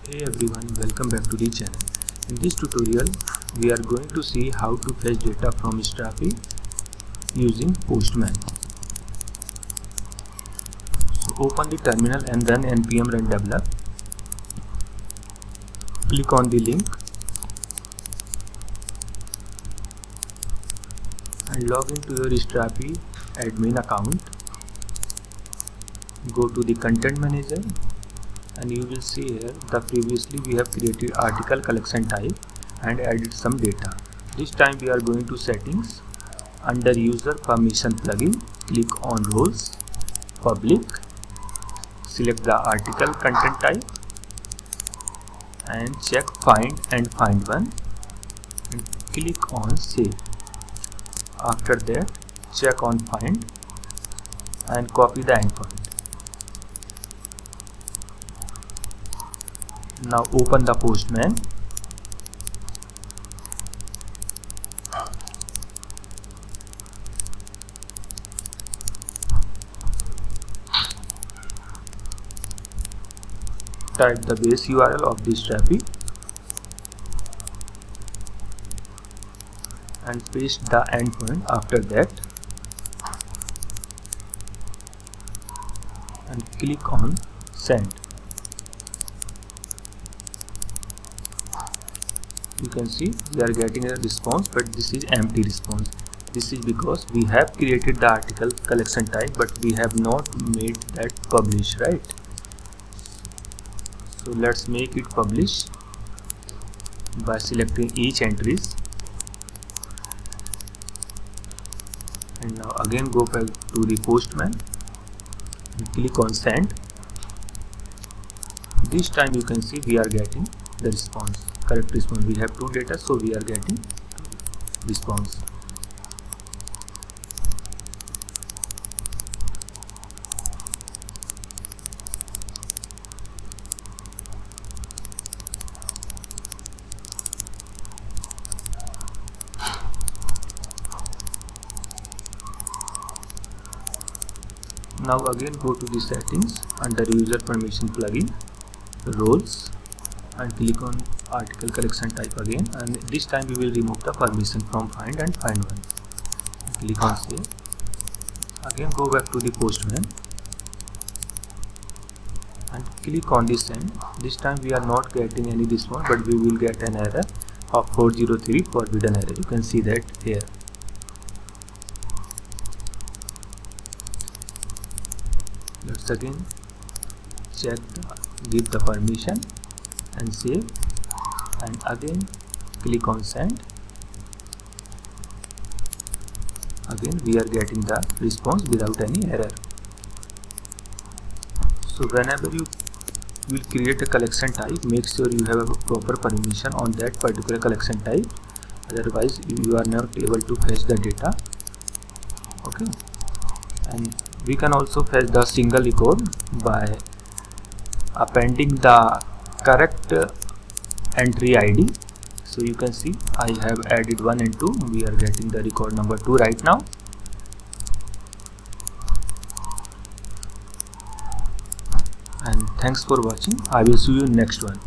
Hey everyone, welcome back to the channel. In this tutorial, we are going to see how to fetch data from Strapi using Postman. So open the terminal and then npm run develop. Click on the link and log into your Strapi admin account. Go to the content manager and you will see here that previously we have created article collection type and added some data. This time we are going to settings. Under user permission plugin, click on roles, public, select the article content type and check find and find one and click on save. After that, check on find and copy the endpoint. Now open the Postman. Type the base URL of the Strapi and paste the endpoint after that and click on send. You can see we are getting a response, but this is empty response. This is because we have created the article collection type but we have not made that publish, right? So let's make it publish by selecting each entries. And now again go back to the Postman and click on send. This time you can see we are getting the response, correct response. We have two data, so we are getting response. Now again go to the settings under user permission plugin, roles, and click on article collection type again, and this time we will remove the permission from find and find one. Click on save. Again go back to the Postman and click on the send. This time we are not getting any response, but we will get an error of 403 forbidden error. You can see that here. Let's again check give the permission and save, and again click on send. Again we are getting the response without any error. So whenever you will create a collection type, make sure you have a proper permission on that particular collection type, otherwise you are not able to fetch the data. Okay, and we can also fetch the single record by appending the correct entry ID. So you can see I have added 1 and 2. We are getting the record number 2 right now. And thanks for watching. I will see you in next one.